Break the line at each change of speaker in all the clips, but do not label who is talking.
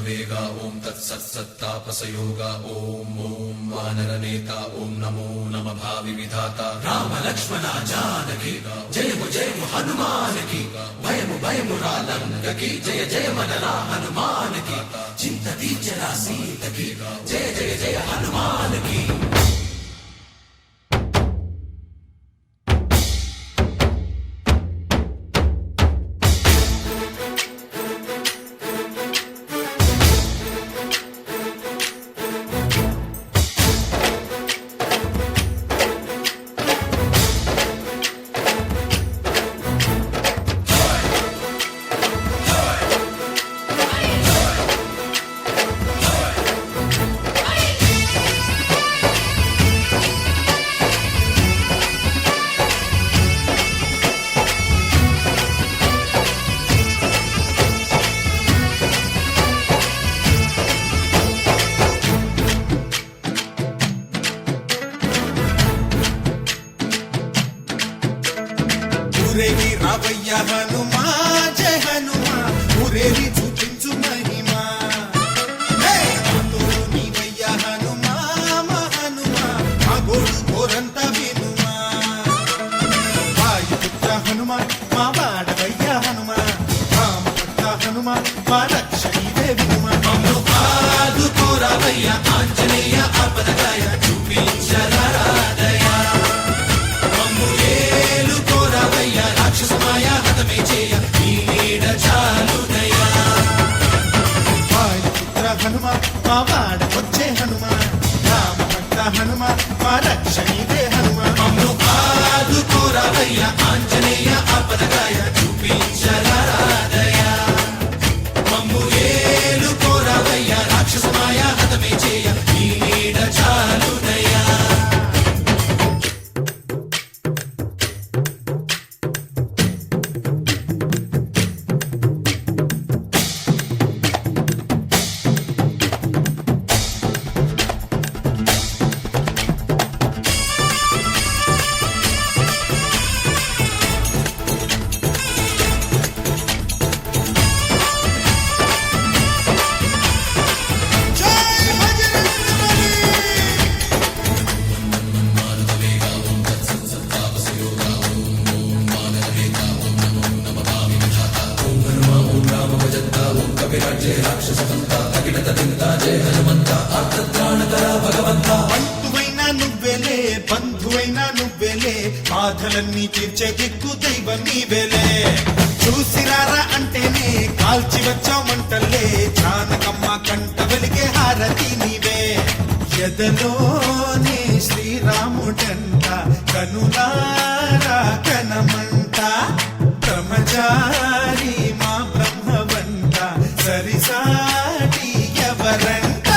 वेगा ओम तत्सत्तापसयोगा ओम ओम वानरनेता ओम नमो नमः भावि विधाता राम लक्ष्मण जानकी जय हनुमान की भयमु रालंक की जय जय मनरा हनुमान की चिंतती चला सीत की जय जय जय हनुमान की।
ఊరేగి రావయ్య హనుమా జయ హనుమా ఊరేగి చూపించు మహిమా నీవయ్య హనుమా మా హనుమా మా గోడు కోరంత వినుమా వాయుపుత్ర హనుమా మా వాడవయ్య హనుమా రామభక్త హనుమా మా రక్షణీవే వినుమా మమ్ము ఆదుకోరావయ్య ఆంజనేయ ఆపదగాయ చూపించరాదయ రాక్షసమాయ హతమే చేయ ఈ నీడ చాలుదయా వాయుపుత్ర హనుమ మా వాడ వచ్చే హనుమ రామభక్త హనుమ మా రక్షణీదే హనుమ మమ్ము ఆదుకోరావయ్య ఆంజనేయ ఆపదగాయ చూపించరాదయ మమ్ము ఏలుకోరావయ్య రాక్షసమాయ హతమే చేయ ఈ నీడ చాలుదయా। బంధువైనా నువ్వేలే బంధువైనా నువ్వేలే బాధలన్నీ తీర్చే దిక్కు దైవం నీవేలే చూసిరారా అంటేనే కాల్చి వచ్చామంటలే జానకమ్మ కంట వెలిగే హారతి నీవే ఎదలోనే శ్రీరాముడంట కనులారా కనమంట బ్రహ్మచారి మా బ్రహ్మవంట సరిసాటి ఎవరంట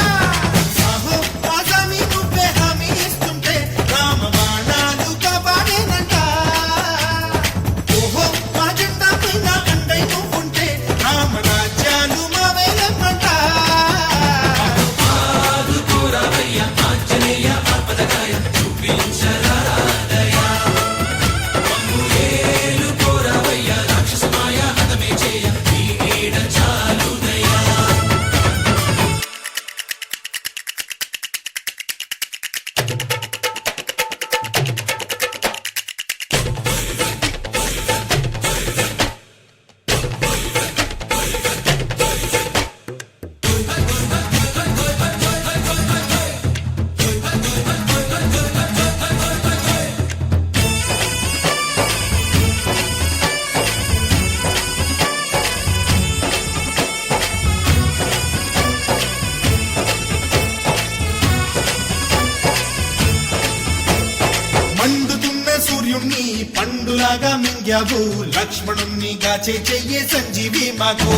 సూర్యుణ్ణి పండులాగా మింగావు లక్ష్మణుణ్ణి గాచే చెయ్యే సంజీవి మాకు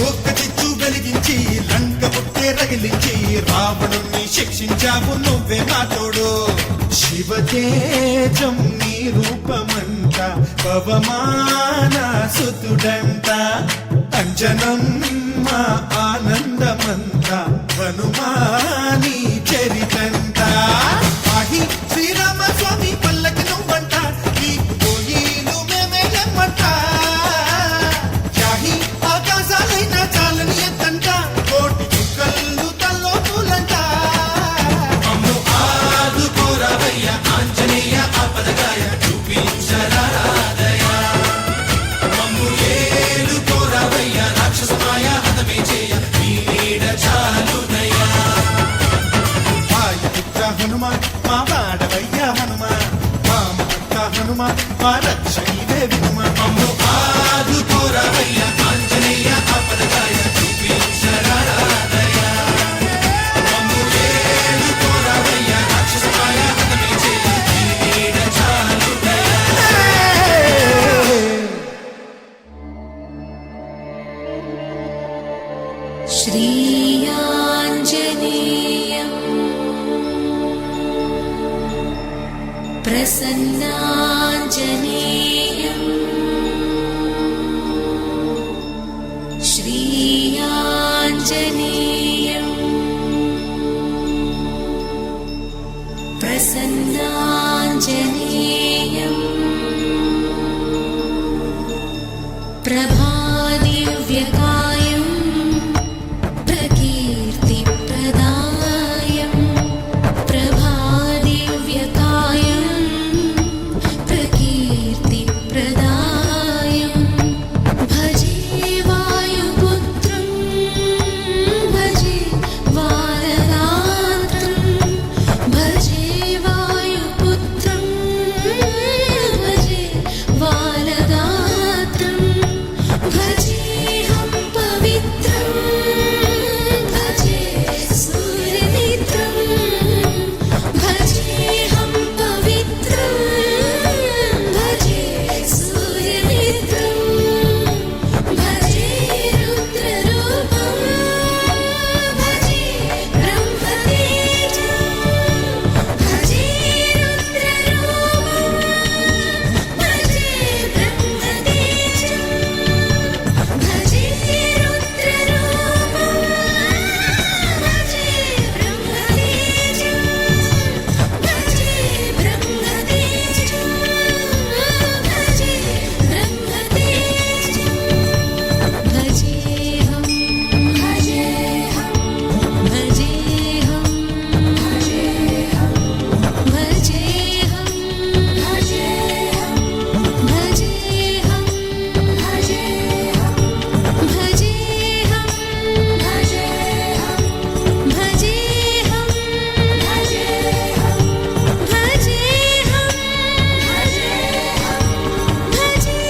ఒక్క చిచ్చు వెలిగించి లంక పుట్టే రగిలించి రావణుణ్ణి శిక్షించావు నువ్వే మా తోడు శివతేజం నీ రూపమంట పవమాన సుతుడంట అంజనం మా ఆనందమంత హనుమాని చరితంట ఆహి శ్రీరామ స్వామి పల్లకి నువ్వంట నీకు పోయిను హనుమ మా రక్ష నీవే వినుమ మమ్ము ఆదుకోరవయ్య ఆంజనేయ అపరదాయ చూపించరాదయ మమ్ము ఏలుకోరవయ్య రాక్షసమాయ హతమే చేయ నీ నీడ చాలుదయ
श्रीयाञ्जनेयम् प्रसन्नाञ्जनेयम् श्रीयाञ्जनेयम् प्रसन्नाञ्जनेयम् प्रभादिव्यकायम् प्रकीर्तिप्रदायम् प्रभादिव्यकायम् प्रकीर्तिप्रदायम् भजे वायुपुत्रम् भजे वारगात्रम् भजे वायुपुत्रम् भजे वारगात्रम् भजेऽहं पवित्रम् भजे सूर्यनेत्रम् भजेऽहं पवित्रम् भजे सूर्यनेत्रम् भजे रुद्ररूपम् भजे ब्रह्मतेजम् भजे रुद्ररूपम् भजे ब्रह्मतेजम् भजे रुद्ररूपम् भजे ब्रह्मतेजम् भजे ब्रह्मतेजम् भजे ब्रह्मतेजम् भजेऽहं भजेऽहं भजेऽहं भजेऽहं भजेऽहं भजेऽहं भजेऽहं भजेऽहं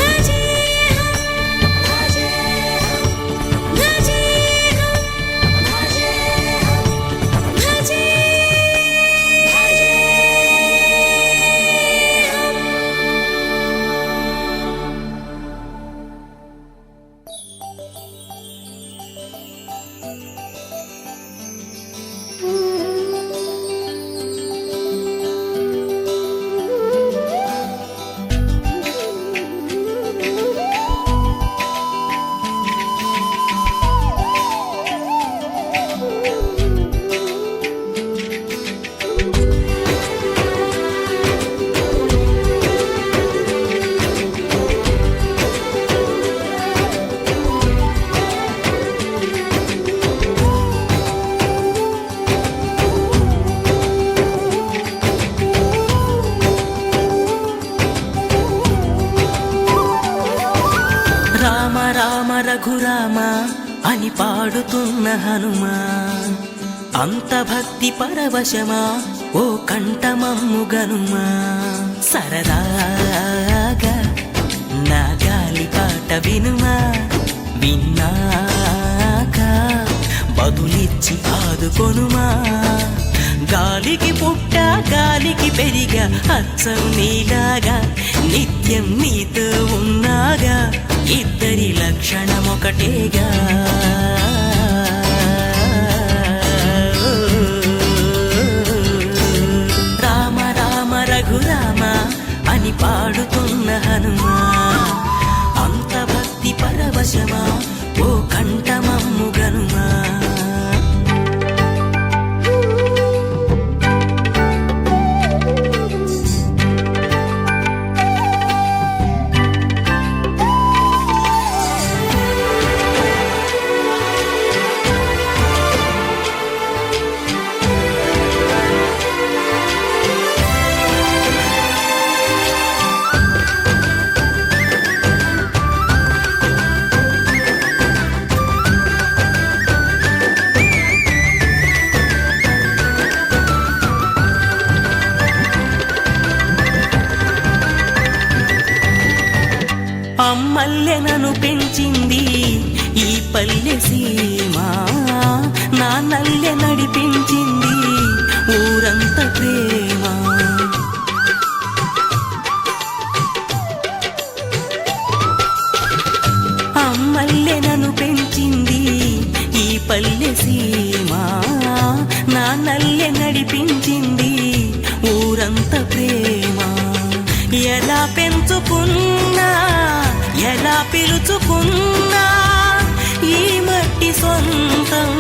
भजेऽहं भजेऽहं भजेऽहं
రామ రామ రఘురామ అని పాడుతున్న హనుమా అంత భక్తి పరవశమా ఓ కంఠమమ్ము గనుమా సరదాగా నా గాలి పాట వినుమా విన్నాక బదులిచ్చి ఆదుకొనుమా గాలికి పుట్ట గాలికి పెరిగా అచ్చం నీలాగా నిత్యం నీతో ఉన్నాగా ఇద్దరి లక్షణం ఒకటేగా రామ రామ రఘురామ అని పాడుతున్న హనుమా అంత భక్తి పరవశమా ఓ కంఠమమ్ము గనుమా మల్లెనను పెంచింది ఈ పల్లె సీమ నా నల్లె నడిపించింది ఊరంత ప్రేమ అమ్మల్లెనను పెంచింది ఈ పల్లె సీమ నా నల్లె నడిపించింది ఊరంత ప్రేమ ఎలా పెంచుకున్నా ఎలా పిలుచుకున్నా ఈ మట్టి సొంతం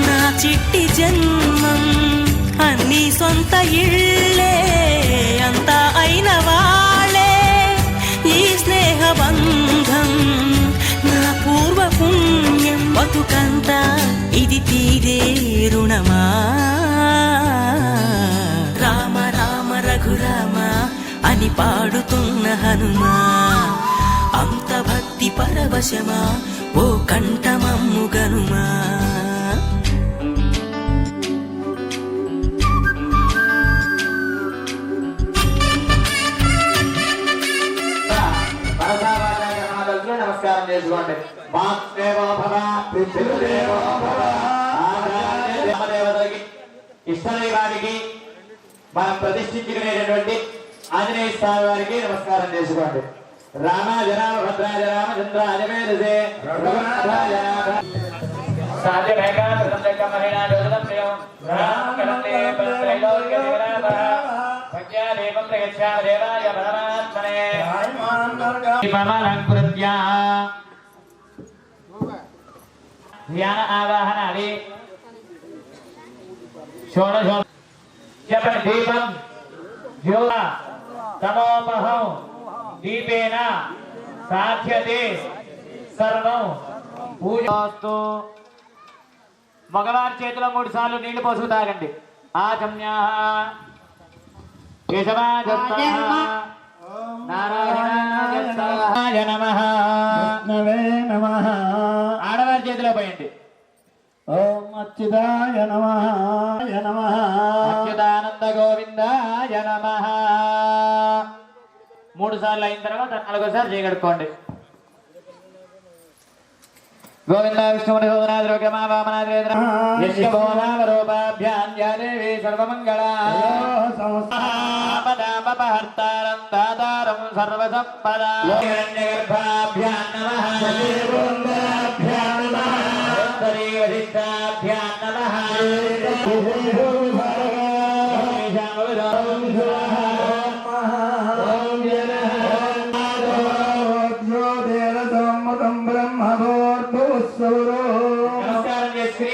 నా చిట్టి జన్మం అన్ని సొంత ఇళ్ళే అంతా అయిన వాళ్ళే ఈ స్నేహ బంధం నా పూర్వ పుణ్యం బతుకంతా ఇది తీరే రుణమా రామ రామ రఘురామ అని పాడుతున్న హనుమా అంత భక్తి పరవశమా ఓ కంఠమమ్ము గనుమా
నమస్కారం చేసుకోండి ఇష్టదైవానికి మనం ప్రతిష్ఠించుకునేటటువంటి ఆంజనేయ స్వామి వారికి నమస్కారం చేసుకోండి రామ జరామ భద్రాజ రామ చంద్ర అజమేధసే ధ్యాన ఆవాహనాది షోడశ దీపం జ్యోత తమోపహం దీపేన సాధ్యతే సర్వం పూజాస్తు మగవారి చేతిలో 3 సార్లు నీళ్లు పోసుకు తాగండి ఆచమ్యా కేశవాజత్తాయ నారాయణాయ నమః నమః ఆడవారి చేతిలో పోయండి ఓం అచ్యుతాయ నమః అచ్యుతానంద గోవిందాయ నమః 3 సార్లు అయిన తర్వాత 4సారి చేయగడుకోండి గోవింద విష్ణుమని గోవినాద్రోగమా వామనాద్రేంద్ర యశ్వోనావరూపాభ్యాం యా దేవీ సర్వమంగళా పదాపహర్తారం దాతారం సర్వసంపదా హిరణ్యగర్భాభ్యాం నమః దేవోందాభ్యాం నమః అంతరీవధిష్టాభ్యాం నమః నమస్కారం చేసి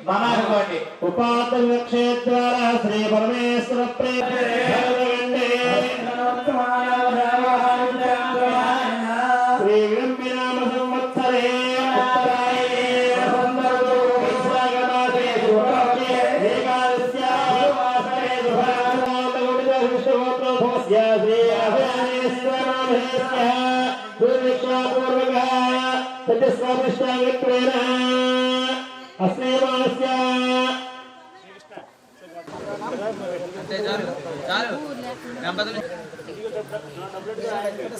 మమానుకోండి ఉపాతన క్షేత్రాల శ్రీ పరమేశ్వర ప్రేమ శ్రీ విరంబినామ సంవత్సరే సత్యస్వామిష్టాంగత్వేన అస్మేమానస్య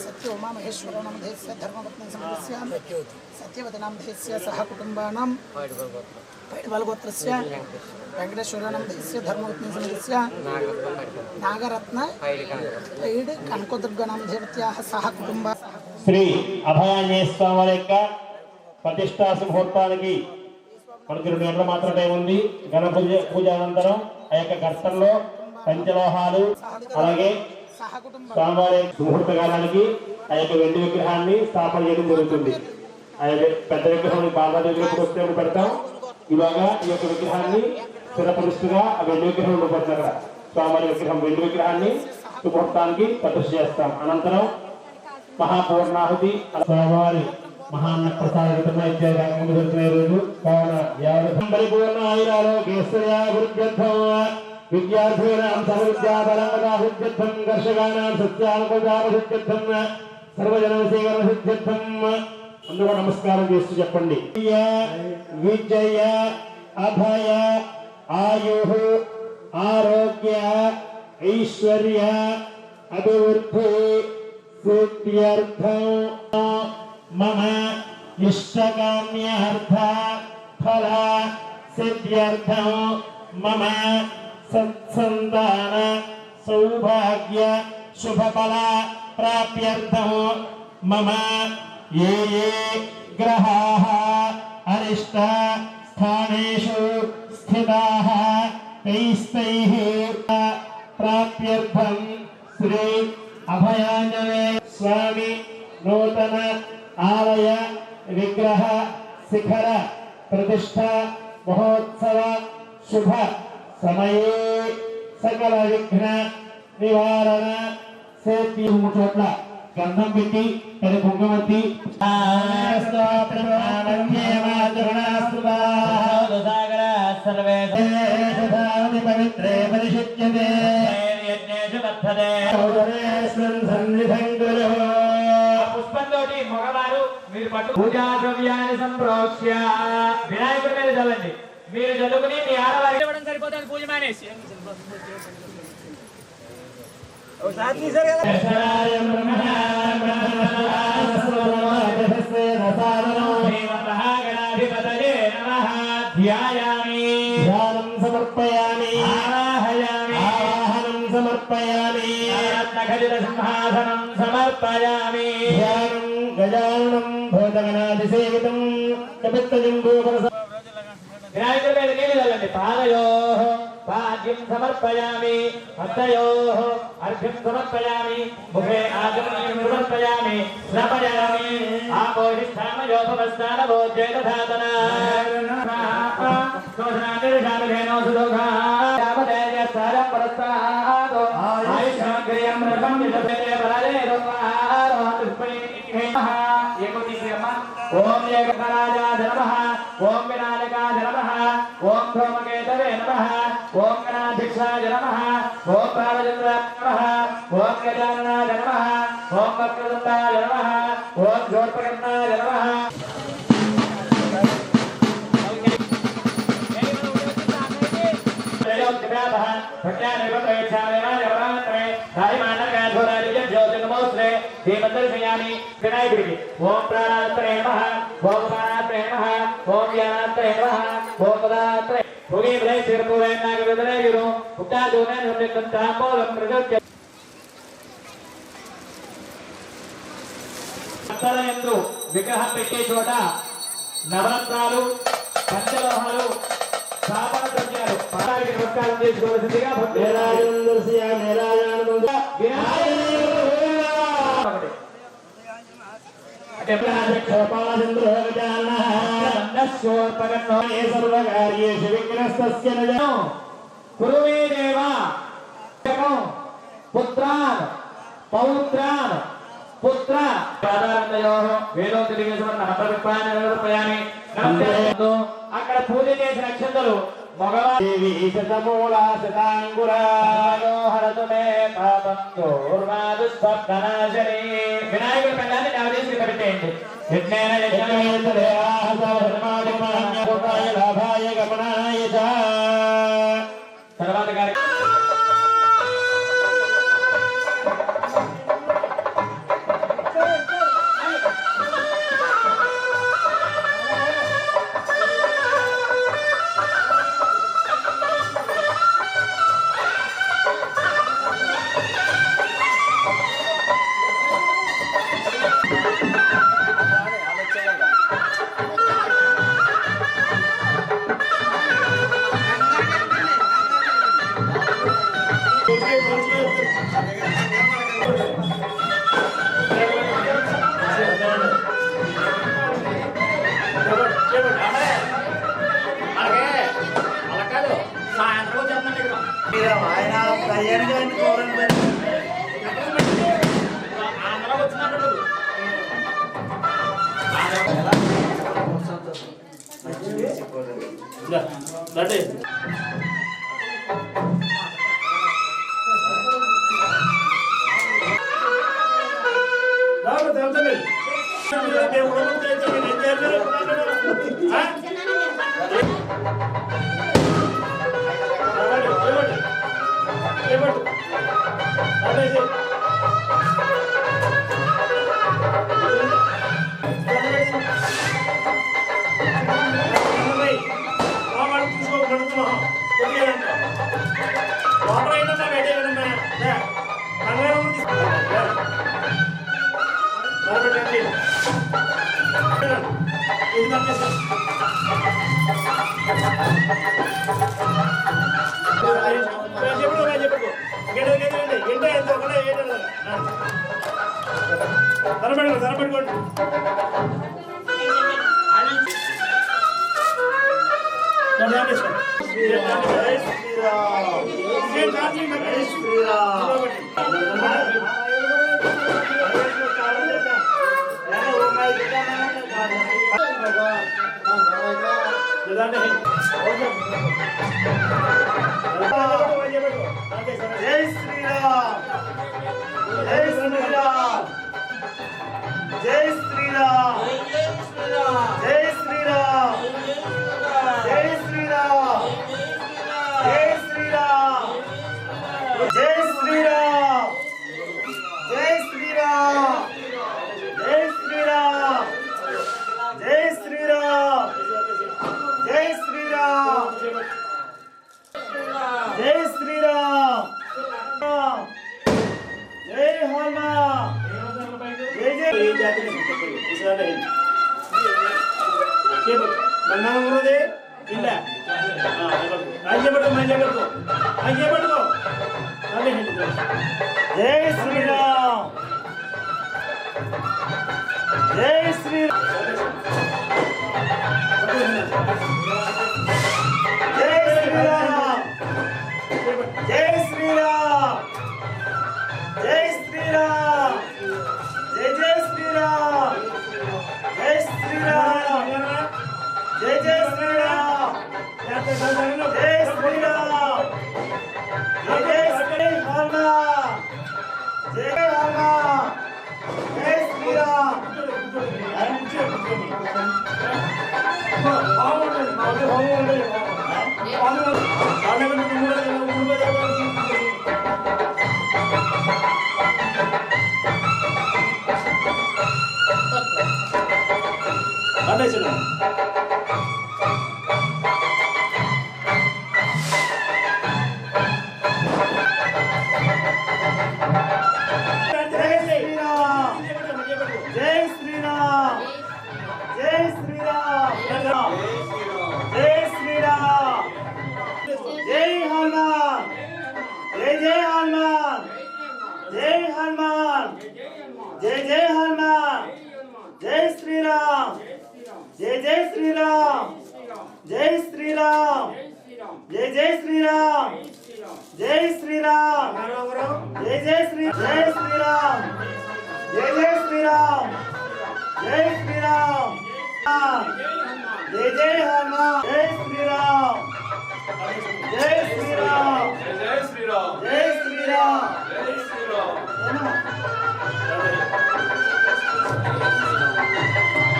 సత్య ఉమామహేశ్వర నామధేస్య ధర్మపత్ని సమస్య సత్యవతి నామధేస్య సహ కుటుంబానాం పైడిబలగోత్రస్య వెంకటేశ్వర నామధేస్య ధర్మపత్ని సమస్య నాగరత్న పైడి కనకదుర్గ నామధేవత్యాః సహ కుటుంబ
శ్రీ అభయాంజనేయ స్వామి వారి యొక్క ప్రతిష్టా ముహూర్తానికి మనకి 2 గంటల మాత్రం టైం ఉంది. గణ పూజ అనంతరం ఆ యొక్క ఘట్టంలో పంచలోహాలు అలాగే స్వామివారి ముహూర్త కాలానికి ఆ యొక్క వెండి విగ్రహాన్ని స్థాపన చేయడం జరుగుతుంది. ఆ యొక్క పెద్ద విగ్రహం బాలరాజు విగ్రహం వస్తే పెడతాం. ఇలాగా ఈ యొక్క విగ్రహాన్ని స్థిరపరుస్తుగా ఆ వెండి విగ్రహం ఉండబడుతుంది. అక్కడ స్వామివారి విగ్రహం వెండి విగ్రహాన్ని ముహూర్తానికి ప్రతిష్ఠ చేస్తాం. అనంతరం మహాపూర్ణాహుతి స్వామివారి మహాన్న ప్రసాదం జరుగుతున్న రోజు కావున పరిపూర్ణ ఆయురారోగ్యశ్వర్యాభివృద్ధ్యర్థం విద్యార్థినాం సర్వవిద్యాబలాభివృద్ధ్యర్థం కర్షకానాం సత్యానుకూలాభివృద్ధ్యర్థం సర్వజన సేవనభివృద్ధ్యర్థం అందరూ నమస్కారం చేస్తూ చెప్పండి. విజయ అభయ ఆయు ఆరోగ్య ఐశ్వర్య అభివృద్ధి
सिद्ध्यर्थं मम इष्टकाम्यार्थ फल सिद्ध्यर्थं मम सत्सन्तान सौभाग्य शुभफल प्राप्त्यर्थं मम ये ये ग्रहाः अरिष्ट स्थानेषु स्थिताः तैस्तैः प्राप्त्यर्थं श्री अभयाञ्जनेय स्वामी नूतन आलय विग्रह शिखर प्रतिष्ठा महोत्सव शुभ समये सकल विघ्न निवारण से चोट्ల गंधम पेटी पहले कुंकुमती पवित्रे परिशुच्यते
పుష్పంతో మగవారు మీరు పట్టు పూజా ద్రవ్యాన్ని సంప్రోక్ష్య వినాయకుడి మీద చల్లండి. మీరు చదువుకుని మీ ఆడవారికి ఇవ్వడం సరిపోతుంది. పూజ మానేసి
ధ్యానం సమర్పయామి ఆవాహయామి ఆవాహనం సమర్పయామి
రత్నఖచిత సింహాసనం సమర్పయామి
ధ్యానం గజాననం భూతగణాదిసేవితం కపిత్తజంబూఫల
వినాయకుడి మీద నీళ్ళు చల్లండి. పాదయోః పాద్యం సమర్పయామి హస్తయోః అర్ఘ్యం సమర్పయామి ముఖే ఆచమనీయం సమర్పయామి శ్రమయామి ఆపోహిష్టామయోపవస్థానవో జయతధాతన శోషణానిర్షామిధేనో సుదోఘా యావదేయస్తారం పరస్తాదో ఆయుష్మాగ్రియం రకం విషపేరే బలదే రుద్వారో తుష్పణీహేమః ఏకోదీశ్వరమ్మ. ఓం ఏకరాజాయ నమః ఓం వినాయకాయ నమః ఓం ధూమకేతవే నమః ఓం గణాధ్యక్షాయ నమః ఓం బాలచంద్రాయ నమః ఓం గజాననాయ నమః ఓం వక్రతుండాయ నమః ఓం జ్యోతిర్గణాయ నమః. వినాయకుడికి ఓం ప్రాణాత్రే నమః ఓం ప్రాణాత్రే నమః ఓం జ్ఞానాత్రే నమః ఓం పదాత్రే భూమిపై శిరపూరైనాగరుదరేయురు ఉత్తాదూనైన తాంబూలం ప్రజోత్య యందు విగ్రహం పెట్టే చోట నవరత్నాలు పంచలోహాలు స్థాపన ద్రవ్యాలు పాదానికి నమస్కారం చేసుకోవలసిందిగా
సర్వకార్యేషు విఘ్నస్తస్య నజో
కురువే దేవ పుత్రాన్ పౌత్రాన్ పుత్ర అక్కడ పూజ చేసిన అక్షంతలు మగవారు వినాయకుడి పెళ్ళాన్ని నవదేశం పెట్టేయండి. తర్వాత గారి
తరబెట్టుకోండి. జై శ్రీరామ్ జై శ్రీరామ్ జై శ్రీరామ్ జై శ్రీరామ్ జై శ్రీరామ్ జై శ్రీరామ్ జై శ్రీరామ్ జై శ్రీరామ్ జై శ్రీరామ్ జై శ్రీరామ్ జై శ్రీరామ్ జై శ్రీరామ్ జై హనుమాన్ జై జై మన్నాదే ಇಲ್ಲ ಆಯ್ಕೆ ಪಡ್ಕೋ ಜೈ ಶ್ರೀರಾಮ್ ಜೈ ಶ್ರೀರಾಮ್ ಜೈ ಶ್ರೀರಾಮ್ ಜೈ ಶ್ರೀರಾಮ್ ಜೈ ಶ್ರೀರಾಮ್ ಜೈ ಜೈ ಶ್ರೀರಾಮ್ ಜೈ ಶ್ರೀರಾಮ್ ಜೈ ಜೈ ಶ್ರೀರಾಮ್ ಜೈ ಶ್ರೀರಾಮ್ ಜೈ ಜೈ ಶ್ರೀ ಹನುಮಾನ್ ಜೈ ಹನುಮಾನ್ ಜೈ ಶ್ರೀರಾಮ್ जय जय हनुमान जय श्री राम जय जय श्री राम जय श्री राम जय जय श्री राम जय श्री राम जय जय श्री राम जय जय श्री राम जय श्री राम जय जय हनुमान जय श्री राम जय श्री राम जय श्री राम जय श्री राम जय श्री राम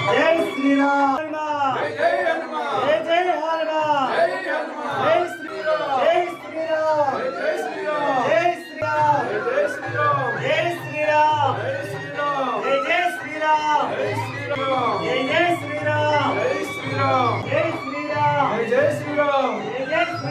जय श्री राम जय हनुमान जय जय हनुमान जय हनुमान जय श्री राम जय श्री राम जय श्री राम जय श्री राम जय श्री राम जय श्री राम जय जय श्री राम जय श्री राम जय जय श्री राम जय श्री राम जय श्री राम जय जय श्री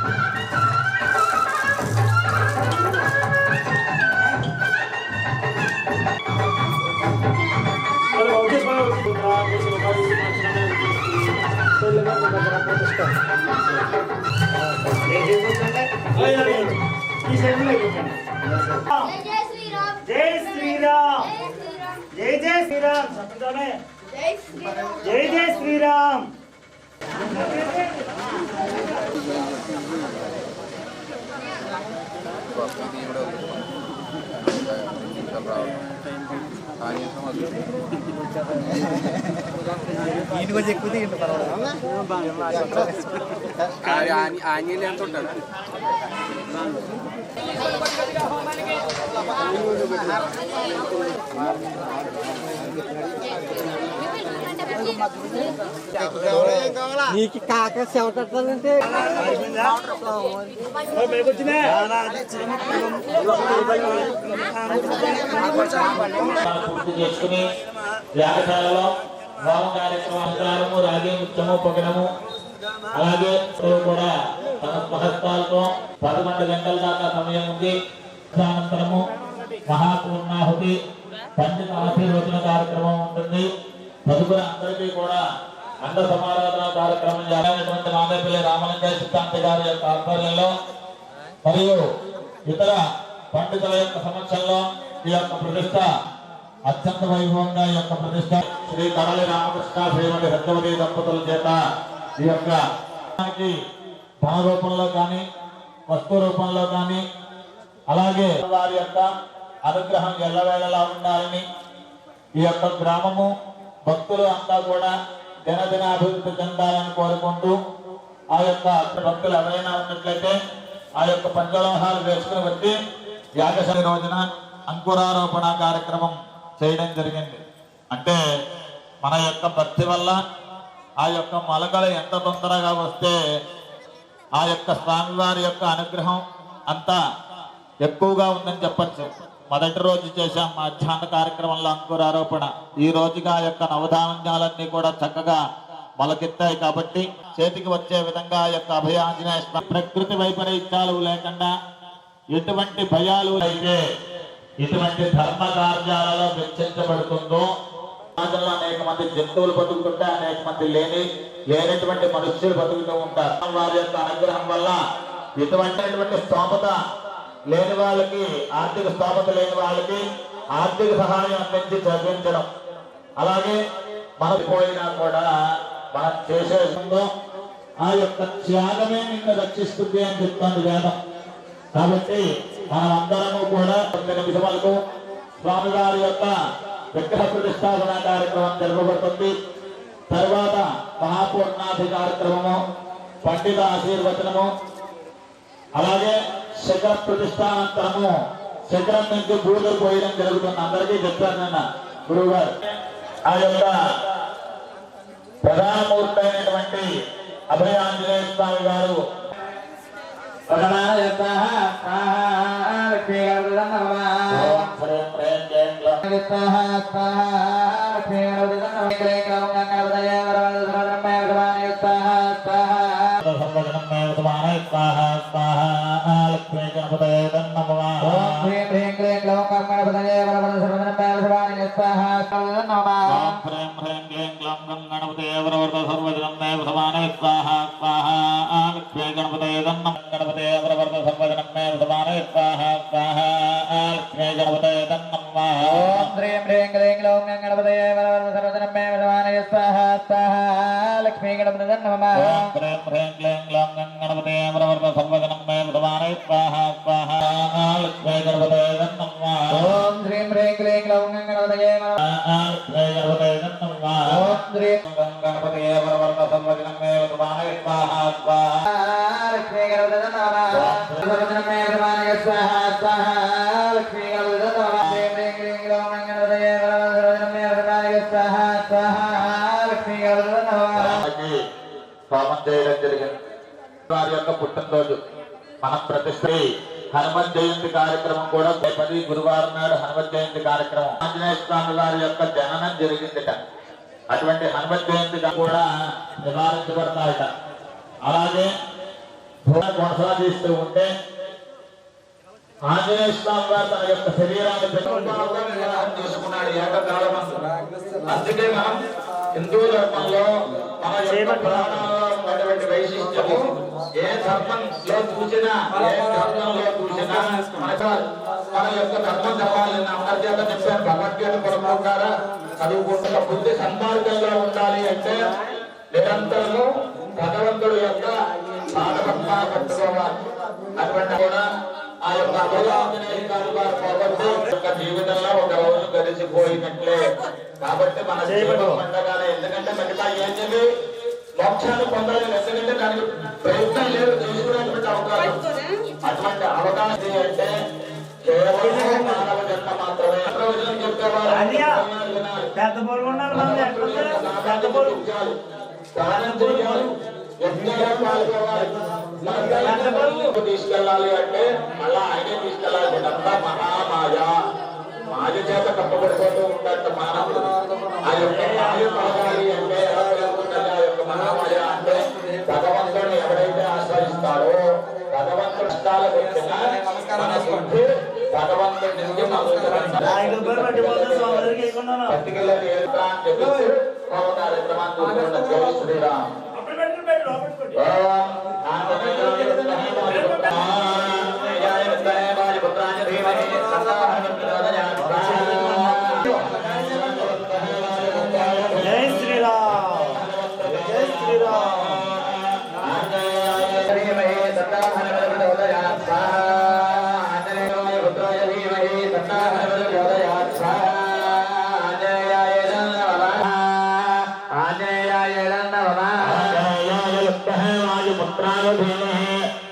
राम जय जय श्री राम जय श्री राम जय जय श्री राम जय जय श्री राम जय जय श्री राम
ఆంజనేయులు ఎంత ఉంటాడు
నీకు కాక చెవటంటే
పూర్తి చేసుకుని యాగశాలలో హోమ కార్యక్రమము రాగి ముత్యము పొగనము అలాగే కూడా సమస్తహస్తాలతో 11 గంటల దాకా సమయం ఉంది. అనంతరము మహాపూర్ణాహుతి పండిత ఆశీర్వచన కార్యక్రమం ఉంటుంది. తదుపరి అందరికీ కూడా అండ సమారాధన కార్యక్రమం జరిగినటువంటి మాదేపల్లి రామలింగయ్య సిద్ధాంతి గారి యొక్క ఆధ్వర్యంలో మరియు ఇతర పండితుల యొక్క సమక్షంలో ఈ యొక్క ప్రతిష్ట అత్యంత వైభవంగా ఈ యొక్క ప్రతిష్ట శ్రీ కడలి రామకృష్ణ శ్రీమతి సత్యవతి దంపతుల చేత ఈ యొక్క ధన రూపంలో కానీ వస్తు రూపంలో కానీ అలాగే వారి యొక్క అనుగ్రహం ఎల్లవేళలా ఉండాలని ఈ యొక్క గ్రామము భక్తులు అంతా కూడా దినదిన అభివృద్ధి చెందాలని కోరుకుంటూ ఆ యొక్క భక్తులు ఎవరైనా ఉన్నట్లయితే ఆ యొక్క పంచలోహాలు వేసుకుని వచ్చి యాగశాలి రోజున అంకురారోపణ కార్యక్రమం చేయడం జరిగింది. అంటే మన యొక్క భక్తి వల్ల ఆ యొక్క మొలకలు ఎంత తొందరగా వస్తే ఆ యొక్క స్వామివారి యొక్క అనుగ్రహం అంతా ఎక్కువగా ఉందని చెప్పచ్చు. మొదటి రోజు చేశాం మధ్యాహ్న కార్యక్రమంలో అంకురారోపణ. ఈ రోజుగా ఆ యొక్క నవధాన్యాలన్నీ కూడా చక్కగా మొలకెత్తాయి కాబట్టి చేతికి వచ్చే విధంగా ఆ యొక్క అభయాంజనేయ స్వామి ప్రకృతి వైపరీత్యాలు లేకుండా ఎటువంటి భయాలు అయితే ఇటువంటి ధర్మ కార్యాలలో వెచ్చించబడుతుందో సమాజంలో అనేక మంది జంతువులు బతుకుతుంటే అనేక మంది లేనటువంటి మనుష్యులు బతుకుతూ ఉంటారు. వారి యొక్క అనుగ్రహం వల్ల ఇటువంటి స్తోమత లేని వాళ్ళకి ఆర్థిక స్తోమత లేని వాళ్ళకి ఆర్థిక సహాయం అందించి చదివించడం, అలాగే మనకు పోయినా కూడా మనం చేసే ఆ యొక్క త్యాగమే నిన్ను రక్షిస్తుంది అని చెప్తుంది వేదం. కాబట్టి మనం అందరము కూడా 9 నిమిషాలకు స్వామివారి యొక్క విగ్రహ ప్రతిష్టాపన కార్యక్రమం జరపబడుతుంది. తర్వాత మహాపూర్ణాది కార్యక్రమము, పండిత ఆశీర్వచనము, అలాగే శిఖర ప్రతిష్టానంతరము శిఖరం నుంచి బూదలు పోయడం జరుగుతుంది. అందరికీ చెప్పారు నిన్న గురువు గారు. ఆ యొక్క ప్రధానమూర్తి అయినటువంటి అభయాంజనేయ స్వామి గారు హోమం చేయడం జరిగింది. వారి యొక్క పుట్టినరోజు మనం ప్రతిష్ఠ హనుమత్ జయంతి కార్యక్రమం కూడా 10 గురువారం నాడు హనుమత్ జయంతి కార్యక్రమం ఆంజనేయ స్వామి వారి యొక్క జననం జరిగిందిట. అటువంటి హనుమత్ జయంతి కూడా నివారించబడతాయట. అలాగే కొనసాగిస్తూ ఉంటే ఆంజనేయ స్వామి వారు తన యొక్క శరీరాన్ని తీసుకున్నాడు ఏకకాలం. అందుకే మనం హిందూ ధర్మంలో మన యొక్క పురాణాలలో ఉన్నటువంటి వైశిష్ట్యము ఏ ధర్మంలో చూసినా మన యొక్క ధర్మం చెప్పాలని అందరి చేత చెప్పాను. భగవద్గీత కొనుక్కుంటారా చదువుకుంటున్న బుద్ధి సన్మార్గంలో ఉండాలి అంటే నిరంతరము భగవంతుడు యొక్క పాదపద్మా పట్టుకోవాలి. అటువంటి కూడా ఆ యొక్క యొక్క జీవితంలో ఒక రోజు గడిచిపోయినట్లే. కాబట్టి మన జీవితం పండగానే, ఎందుకంటే మిగతా ఏంటి మోక్షాన్ని పొందాలని, ఎందుకంటే దానికి ప్రయత్నం లేదు చేసుకునేటువంటి అవకాశం. అటువంటి అవకాశం అంటే కేవలం మానవ జన్మ మాత్రమే. ప్రయోజనం చెప్పేవారు దానం చేయాలి, యజ్ఞంగా పాల్గొనాలి. తీసుకెళ్ళాలి అంటే మళ్ళా ఆయనే తీసుకెళ్ళాలి. ఇదంతా మహామాయ, మాయ చేత కప్పబడిపోతూ ఉంటాడు మానవుడు. ఆ యొక్క మాయ పలగాలి అంటే ఎలా జరుగుతుంది? ఆ యొక్క మహామాయ అంటే భగవంతుడిని ఎవరైతే ఆశ్రయిస్తాడో భగవంతుడు కష్టాలకు వచ్చినా మన బుద్ధి భగవంతుడి నుంచి పట్టుకెళ్ళి ఏడుతా అని చెప్పేసి ఒక కార్యక్రమాన్ని చూసుకున్న జై శ్రీరామ్.
జై శ్రీరామ్ జై శ్రీరామ్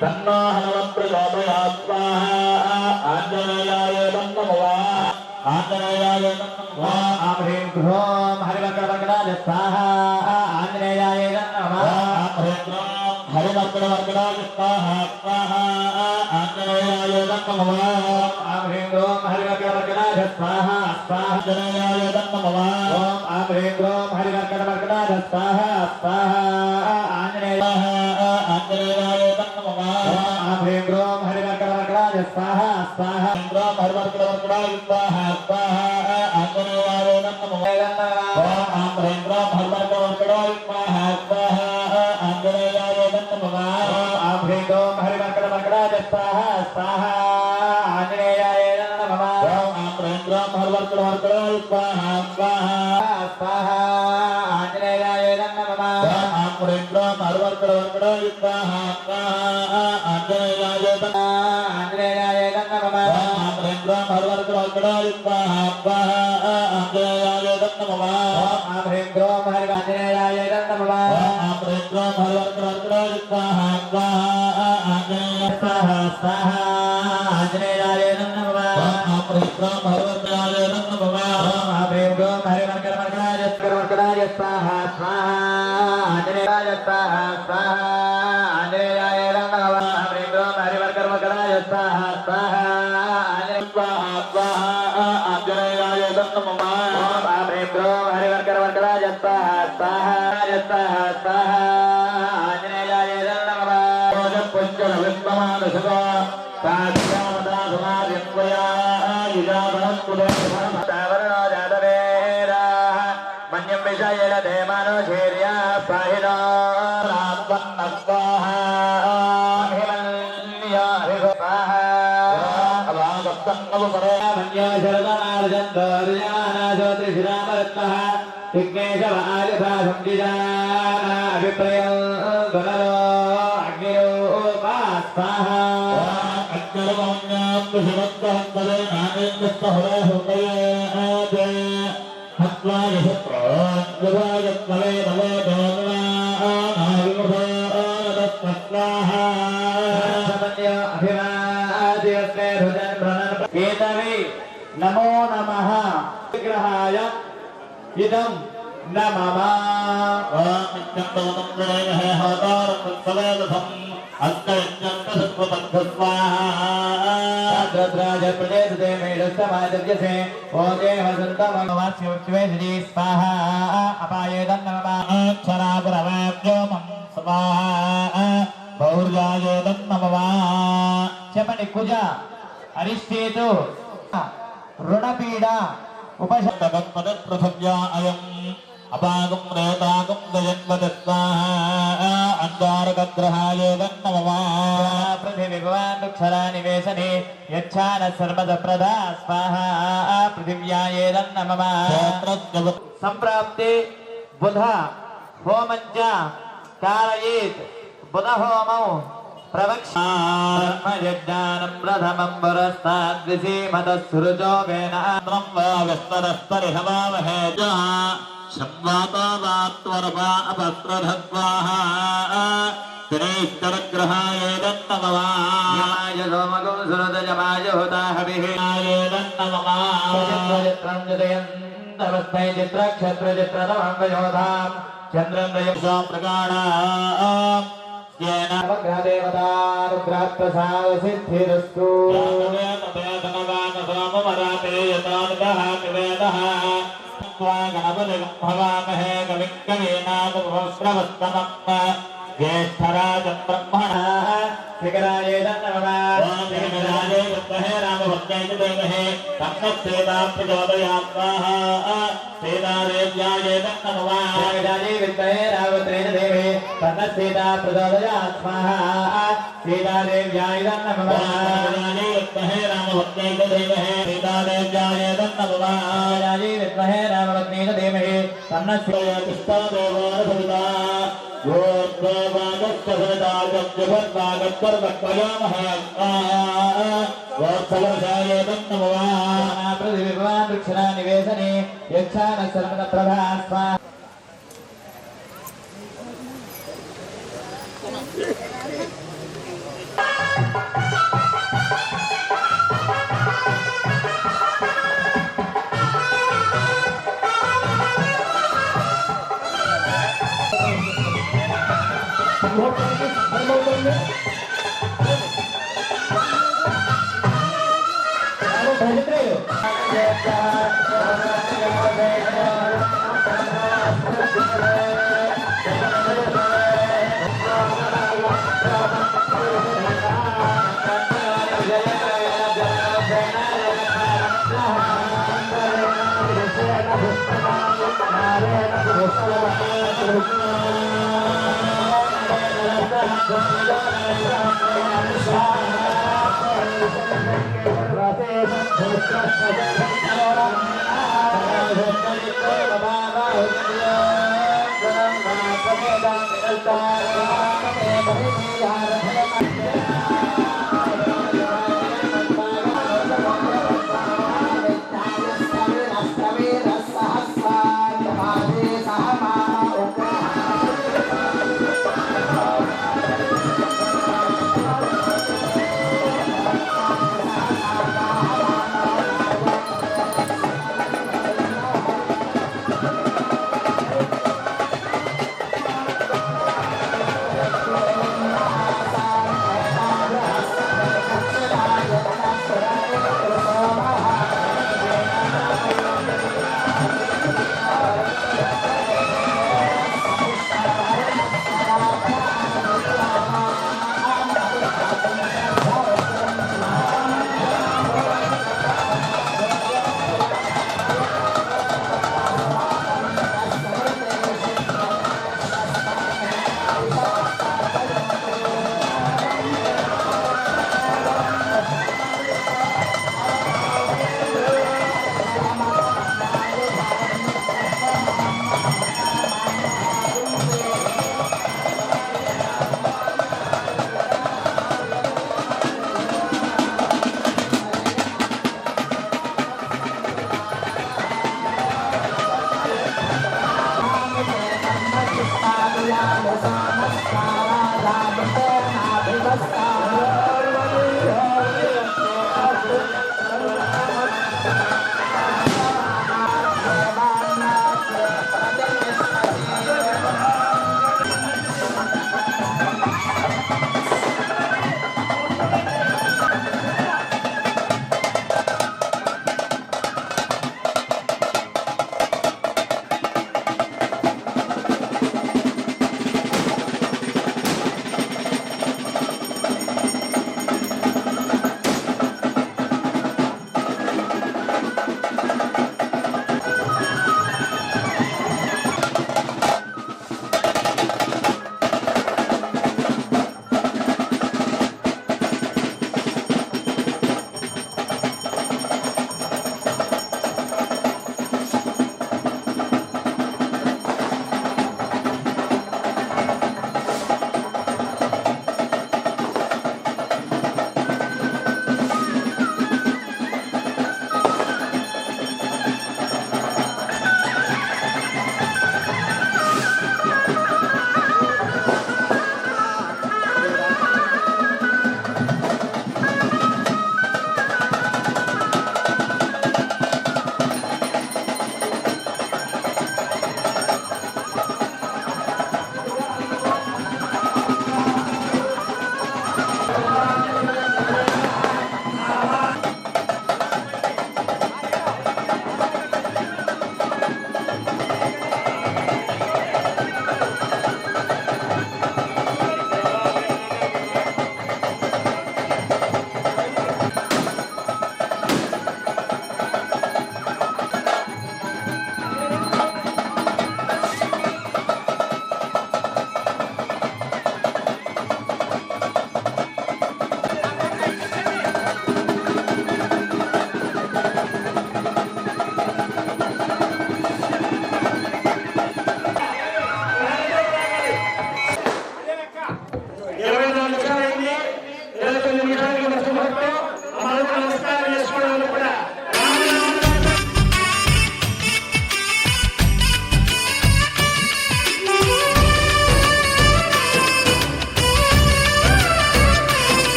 तन्नो हनुमत् प्रचोदयात् स्वाहा आञ्जनेयाय नमः आञ्जनेयाय नमः
आं ह्रीं ह्रों हरिवक्रवक्रराज स्वाहा आञ्जनेयाय नमः
हरिवक्रवक्रराज स्वाहा स्वाहा आञ्जनेयाय नमः
आं ह्रीं ह्रों हरिवक्रवक्रराज स्वाहा स्वाहा
आञ्जनेयाय नमः
आं ह्रीं ह्रों हरिवक्रवक्रराज स्वाहा स्वाहा आञ्जनेयाय
आञ्जनेयाय नमः
आं ह्रीं ह्रों हरिवक्रवक्रराज स्वाहा स्वाहा
हरिवक्रवक्रराज स्वाहा स्वाहा आञ्जनेयाय नमः आं ह्रीं ह्रों हरिवक्रवक्रराज स्वाहा स्वाहा आञ्जनेयाय नमः
आं ह्रीं ह्रों हरिवक्रवक्रराज स्वाहा स्वाहा आञ्जनेयाय नमः
आं ह्रीं ह्रों हरिवक्रवक्रराज स्वाहा स्वाहा
स्वाहा आञ्जनेयाय नमः
आं ह्रीं ह्रों हरिवक्रवक्रराज स्वाहा स्वाहा आञ्जनेयाय नमः
आञ्जनेयाय नमः
आं ह्रीं ह्रों हरिवक्रवक्रराज स्वाहा स्वाहा आञ्जनेयाय नमः
आं ह्रीं ह्रों हरिवक्रवक्रराज नमः
आं ह्रीं ह्रों हरिवक्रवक्रराज स्वाहा स्वाहा आञ्जनेयाय
स्वाहा स्वाहा आञ्जनेयाय नमः
आं ह्रीं ह्रों हरिवक्रराज नमः
आं ह्रीं ह्रों हरिवक्रवक्रराज स्वाहा स्वाहा आञ्जनेयाय स्वाहा स्वाहा आञ्जनेयाय नमः आं ह्रीं ह्रों हरिवक्रवक्रराज स्वाहा स्वाहा
स्वाहा स्वाहा आञ्जनेयाय नमः
आं ह्रीं ह्रों हरिवक्रवक्रराज स्वाहा स्वाहा स्वाहा स्वाहा आञ्जनेयाय नमः
पंचन विद्यमानसुखा तात्यामता समाधिन्वया युजाभरत्कुले
तावरणो जातवेदाः मन्यं विषयेण देमानो शैर्या पाहिनो
रात्वन्नस्वाहा
हिमन्यो हिगोपाः
अभागत्तन्नवपरे
मन्यो शरदनार्जन्तोर्यानाशो त्रिशिरामरत्नः विघ्नेशव आयुधा संविजाना अभिप्रयो गुणलो अग्नियो स्वाहा
अग्निर्वाण्यात्मशरत्तहन्तरे नानेन्द्रस्तहरे हृदये हत्वा यशप्राज्ञभागत्मले नवो दोन्नानाविमुखोदत्तस्वाहा
समन्यो अभिवाद्यस्ते भजन् भ्रमन् केतवे नमो नमः विग्रहाय इदं न मम प्रदेशे मेढस्तमाजसे ओजे हसन्तमवास्योच्वे श्री स्वाहा अपायेदं नमः क्षरापुरवाप्योमं स्वाहा बहुर्यायेदं नमः చెప్పండి కుజ అరిష్టేతు రుణపీడ
उपशब्दपदप्रथव्या अयम् अपागं रेतागं गजन्वदस्वाहा अंगारकग्रहाय नमः
पृथिवी भवान् क्षरा निवेशने यच्छान सर्वदप्रदा स्वाहा पृथिव्यायेदं नमः संप्राप्ते बुध होमञ्च कारयेत् बुध होमौ प्रवक्ष्यामयज्ञानं प्रथमं पुरस्ताद्विसीमतः सुरुचो वेनान्द्रं वा विस्तरस्तरिहवामहे शब्वातावात्वरपा अपस्त्रधत्वाहा तिरेश्वरग्रहाय दत्तमवाय सोमगं सुरतजमाय हुताहभिः दत्तमवाः चित्रं जतयन्तमस्मै चित्रक्षत्रचित्रतमं वयोधां चन्द्रं रयसा प्रकाणा देवतानुग्रहप्रसादसिद्धिरस्तु
गणपतिं भवामहे कविं कवीनागुश्रवस्तमम् ज्येष्ठराज ब्रह्मणः
शिखराय नमः
ओम शिखराय विद्महे रामभद्राय धीमहि तन्नः सीता प्रचोदयात् स्वाहा सीतादेव्याय नमः
शिखराय विद्महे रामभद्राय धीमहि तन्नः सीता प्रचोदयात् स्वाहा सीतादेव्याय नमः
शिखराय विद्महे रामभद्राय धीमहि सीतादेव्याय नमः
शिखराय विद्महे रामभद्राय धीमहि तन्नः सीता
कृष्णदेवोरभुता
निवेशने यक्षान सर्वदा प्रभा स्वाहा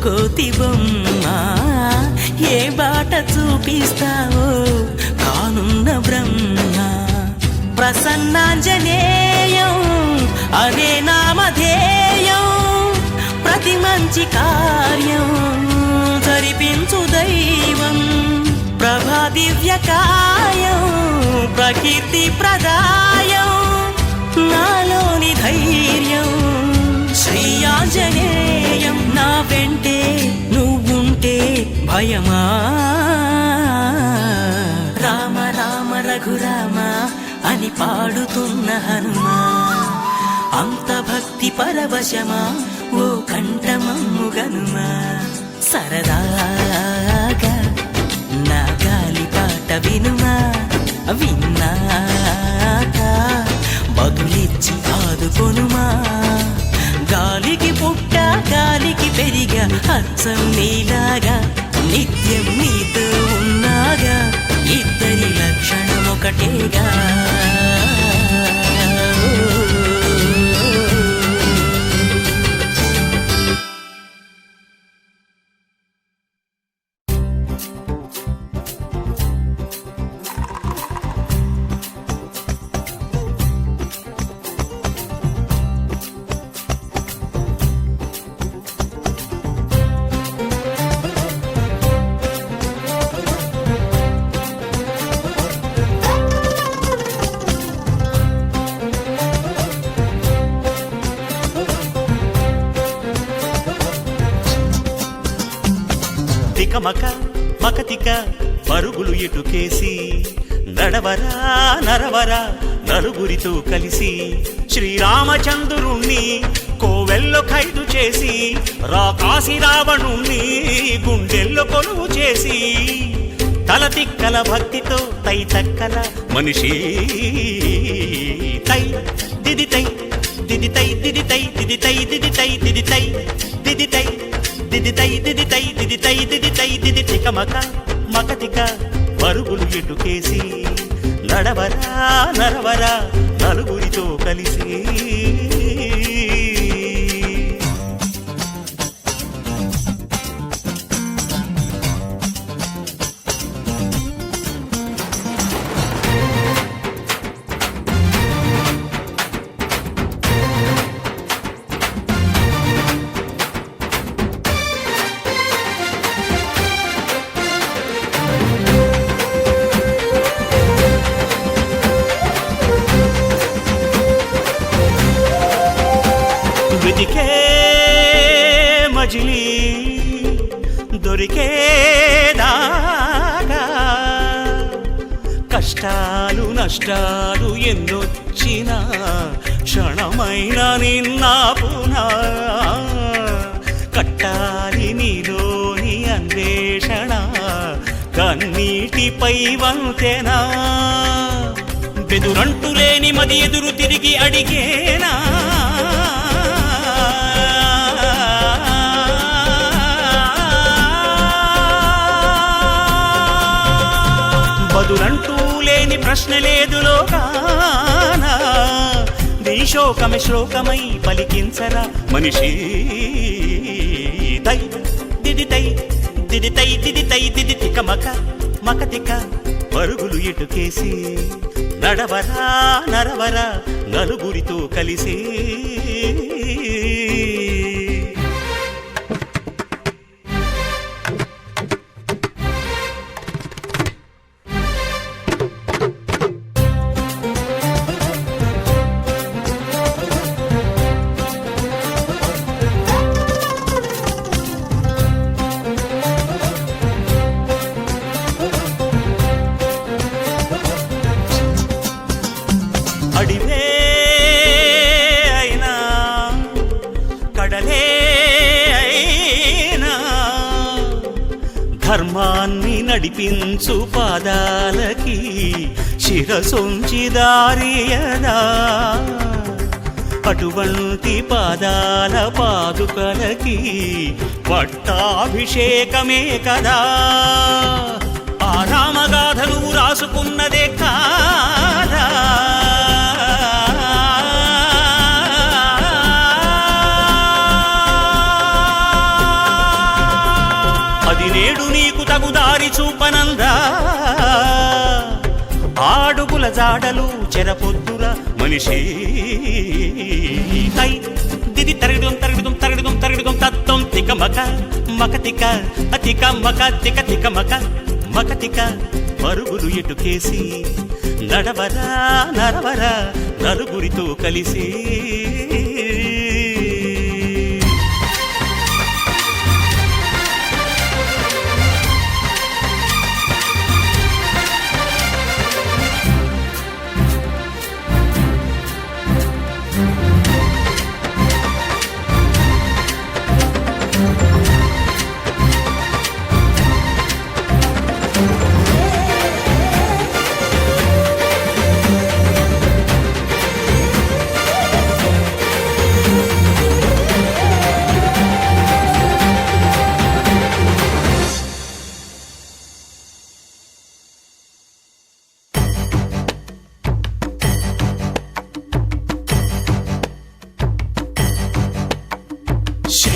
కోతి బొమ్మ ఏ బాట చూపిస్తావో కానున్న బ్రహ్మ ప్రసన్నాంజనేయం అనే నామధేయం ప్రతి మంచి కార్యం జరిపించు దైవం ప్రభా దివ్యకాయం ప్రకీర్తి ప్రదాయం నాలోని ధైర్యం శ్రీ ఆంజనేయం నా వెంటే నువ్వుంటే భయమా రామ రామ రఘురామ అని పాడుతున్న హనుమా అంత భక్తి పరవశమా ఓ కంఠమమ్ము గనుమా సరదాగా నా గాలి పాట వినుమా విన్నాక బదులిచ్చి ఆదుకొనుమా గాలికి పుట్ట గాలికి పెరిగా అచ్చం నీలాగా నిత్యం నీతో ఉన్నాగా ఇద్దరి లక్షణం ఒకటేగా
తికమక మకతిక పరుగులు ఎటుకేసి నడవరా నరవరా నలుగురితో కలిసి శ్రీరామచంద్రుణ్ణి కోవెల్లో ఖైదు చేసి రాకాసి రావణుణ్ణి గుండెల్లో కొలువు చేసి తల తిక్కల భక్తితో తై తక్కల మనిషి తై దిది తై దిది తై దిది తై దిది తై దిది తై దిది తై దిది తై దిది తై దిది తై దిది తై దిది తై దిది తికమక మకతిక పరుగులు ఎటుకేసి నడవరా నరవరా నలుగురితో కలిసి వెతికే మజిలీ దొరికేదాకా కష్టాలు నష్టాలు ఎన్నొచ్చినా క్షణమైన నిన్నాపునా కట్టాలి నీలోని అన్వేషణ కన్నీటిపై వంతెనా బెదురంటూ లేని మది ఎదురు తిరిగి అడిగేనా బదులంటూ లేని ప్రశ్న లేదు లోకాన నీ శోకమే శ్లోకమై పలికించరా మనిషి తై దిది తై దిది తై దిది తై దిది తికమక మకతిక పరుగులు ఎటుకేసి నడవరా నరవరా నలుగురితో కలిసి అడివే అయినా కడలే అయినా ధర్మాన్ని నడిపించు పాదాలకి శిరసొంచి దారియదా అటువంటి పాదాల పాదుకలకి పట్టాభిషేకమే కదా ఆ రామగాథలు రాసుకున్నదే కాదా చూపనందా ఆడుగుల జాడలు చెరపొద్దుర మనిషి తై దిది తరగడం తరగడం తరగడం తరగడం తత్వం తిక మక మకతిక అతిక మక తిక తిక మక మకతిక పరుగులు ఎటుకేసి నడవరా నరవరా నలుగురితో కలిసి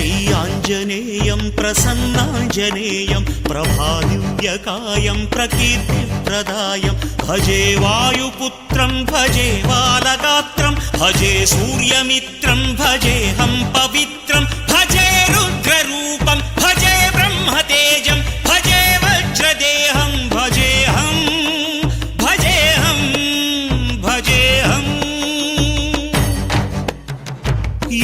శ్రీయాంజనేయం ప్రసన్నాంజనేయం ప్రభాదివ్యకాయం ప్రకీర్తిప్రదాయం భజే వాయుపుత్రం భజే బాలగాత్రం భజే సూర్యమిత్రం భజేహం పవిత్రం భజే రుద్రరూపం భజే బ్రహ్మతేజం భజే వజ్రదేహం భజేహం భజేహం భజేహం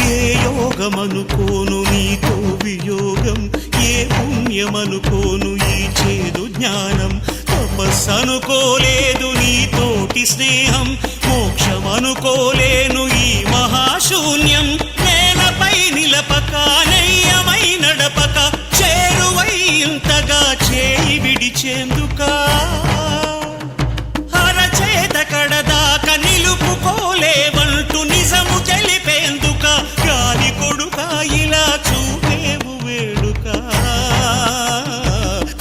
ఏ యోగమనుకోను నీతో వియోగం ఏ పుణ్యమనుకోను ఈ చేదు జ్ఞానం తపస్సనుకోలేదు నీతోటి స్నేహం మోక్షమనుకోలేను ఈ మహాశూన్యం నేలపై నిలపక నయ్యమై నడపక చేరువై ఇంతగా చేయి విడిచేందుకా అరచేత కడదాక నిలుపుకోలేవంటూ నిజము తెలిపేందుక గాలి కొడుక ఇలా చూపేవు వేడుక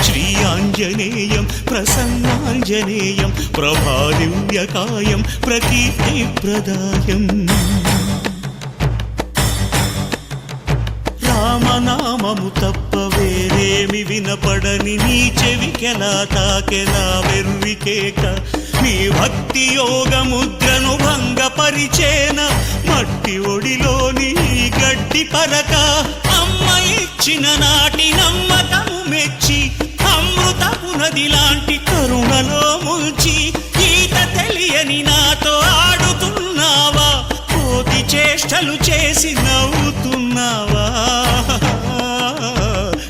శ్రీ ఆంజనేయం ప్రసన్నాంజనేయం ప్రభాదివ్యకాయం ప్రకీర్తిప్రదాయం రామనామము తప్ప వేరేమి వినపడని నీ చెవికెలా తాకెలా వెర్రికేక నీ భక్తి యోగ ముద్రను భంగపరిచేన మట్టి ఒడిలోని గడ్డి పరక అమ్మ ఇచ్చిన నాటి నమ్మకము మెచ్చి అమృతపు నది లాంటి కరుణలో ముంచి ఈత తెలియని నాతో ఆడుతున్నావా కోతి చేష్టలు చేసి నవ్వుతున్నావా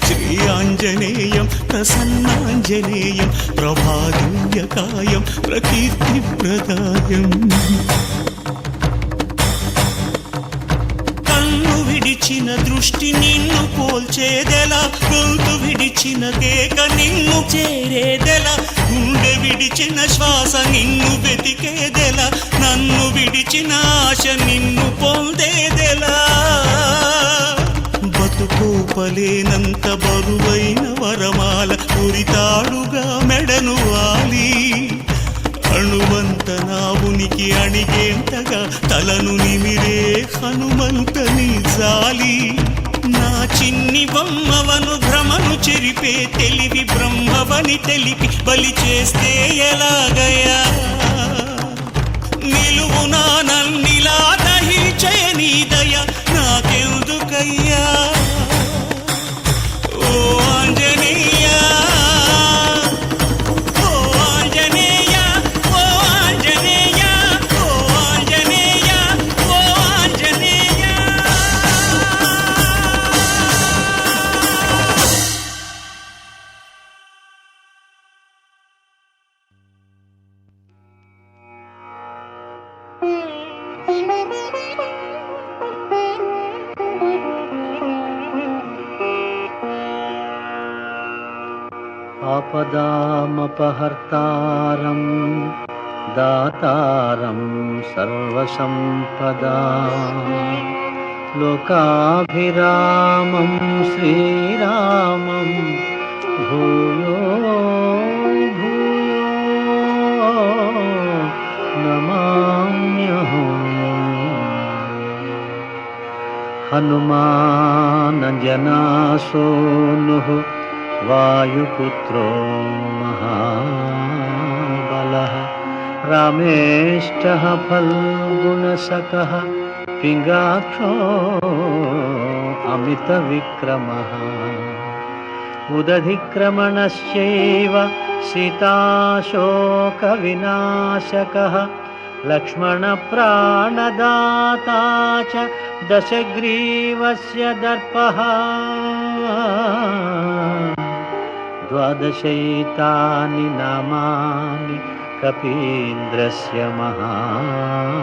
శ్రీ ఆంజనేయం ప్రసన్నాంజనేయం ప్రభాదివ్యకాయం ప్రకీర్తిప్రదాయం కన్ను విడిచిన దృష్టి నిన్ను పోల్చేదెలా గొంతు విడిచిన కేక నిన్ను చేరేదెలా గుండె విడిచిన శ్వాస నిన్ను వెతికేదెలా నన్ను విడిచిన ఆశ నిన్ను పొందేదెలా బతుకోపలేనంత బరువైన వరమాల ఉరితాడుగా మెడను వాలి అణువంత నా ఉనికి అణిగేంతగా తలను నిమిరే హనుమంతని జాలి నా చిన్ని బొమ్మవను భ్రమను చెరిపే తెలివి బ్రహ్మవని తెలిపి బలి చేస్తే ఎలాగయ్యా నిలువునా నన్నిలా దహించే నీ దయ నాకెందుకయ్యా ఓ ఆంజనేయ ఓ ఆంజనేయ ఓ ఆంజనేయ ఓ ఆంజనేయ ఓ ఆంజనేయ
ఆపదామపహర్తారం దాతారం సర్వసంపదా లోకాభిరామం శ్రీరామం భూయో భూయో నమామ్యహం హనుమాన్ జనాసోను వాయుపుత్రో మహాబలః రామేష్టః ఫల్గుణసఖः పింగాక్షో అమితవిక్రమः ఉదధిక్రమణశ్చైవ సీతాశోకవినాశకः లక్ష్మణప్రాణదాతా చ దశగ్రీవస్య దర్పః ద్వాదశైతాని నామాని కపీంద్రస్య మహాత్మనః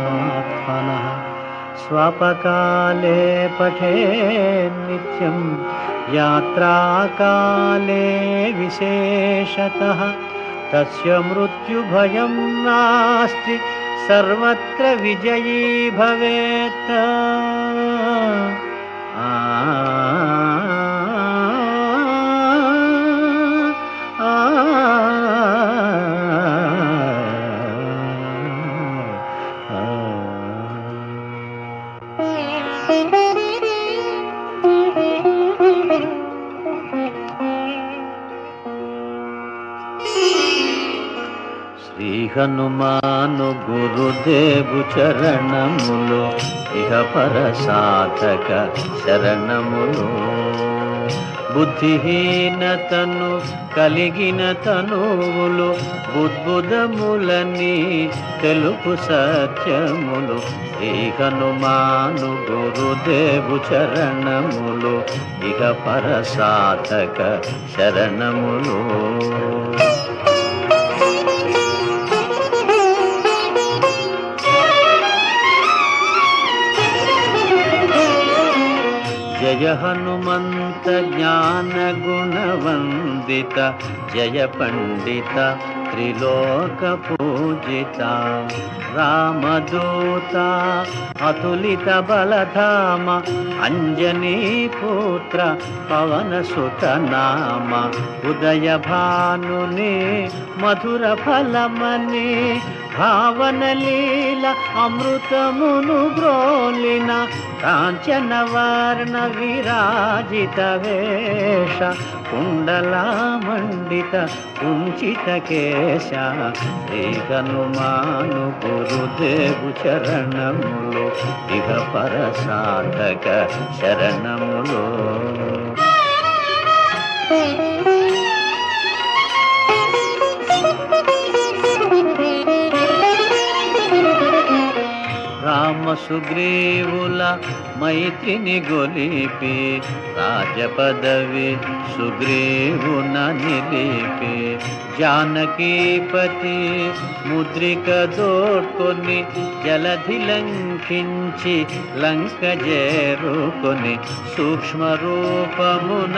స్వపకాలే పఠేన్ నిత్యం యాత్రాకాలే విశేషతః తస్య మృత్యుభయం నాస్తి సర్వత్ర విజయీ భవేత్. శ్రీ హనుమాను గురుదేవు చరణములు ఇహ పర సాధక శరణములు. బుద్ధిహీనతను కలిగిన తనువులు బుద్బుదములని తెలుపు సత్యములు. శ్రీ హనుమాను గురుదేవు చరణములు ఇహ పర సాధక శరణములు. జయ హనుమంత జ్ఞాన గుణవందిత జయ పండిత త్రిలోక పూజిత రామదూత అతులిత బలధామ అంజనీ పుత్ర పవన సుత నామ ఉదయ భానుని మధుర ఫలమని భావన లీల అమృతమును గ్రోలిన కాంచన వర్ణ విరాజిత వేష కుండలామండిత కుంచిత కేశ. శ్రీ హనుమాను గురుదేవు చరణములు ఇహ పర సాధక శరణములు. రామ సుగ్రీవుల మైత్రిని గొలిపి రాజపదవి సుగ్రీవున నిలిపి జానకీపతి ముద్రిక దోడ్కొని జలధి లంకించి లంక చేరుకొని సూక్ష్మ రూపమున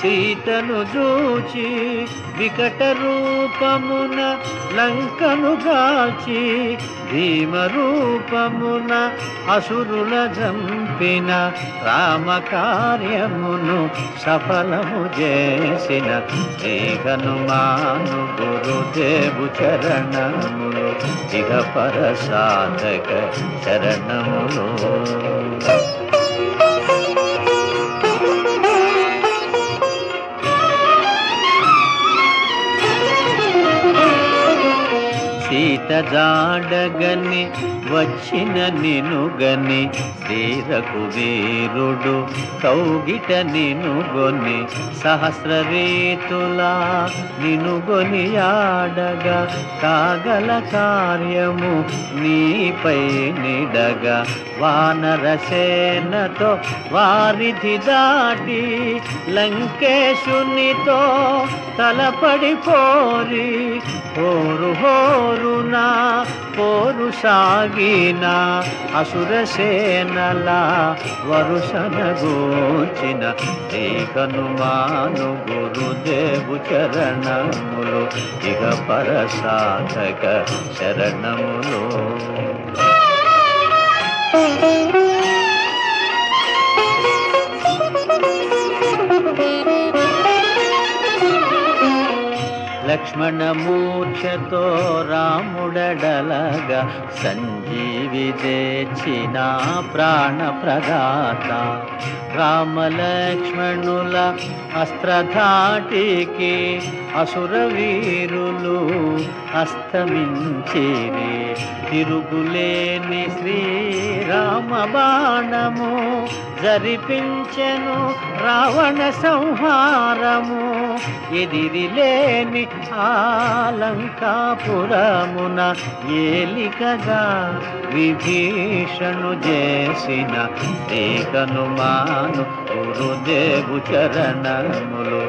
సీతను చూచి వికట రూపమున లంకను గాల్చి భీమ రూపమున అసురుల జంపిన రామ కార్యమును సఫలము చేసిన శ్రీ హనుమాను గురుదేవు చరణములు ఇహ పర సాధక శరణములు. సీత జాడగని వచ్చిన నినుగని శ్రీ రఘువీరుడు కౌగిట నినుగొని సహస్ర రీతులా నినుగొని ఆడగా కాగల కార్యము నీపై నిడగా వానరసేనతో వారిధి దాటి లంకేశునితో తలపడిపోరి హోరు హోరునా పోరు సాగిన అసురసేనల వరుసన గోచిన శ్రీ హనుమాను గురుదేవు చరణములు ఇహ పర సాధక శరణములు. లక్ష్మణ మూర్ఛతో రాముడడలగా సంజీవ ఈవిదేచిన ప్రాణ ప్రదాత రామలక్ష్మణుల అస్త్రధాటికి అసుర వీరులు అస్తమించిరి తిరుగులేని శ్రీరామ బాణము జరిపించెను రావణ సంహారము ఎదిరిలేని ఆలంకాపురమున ఏలికగా విభీషణు చేసిన శ్రీహనుమాను గురుదేవు చరణములు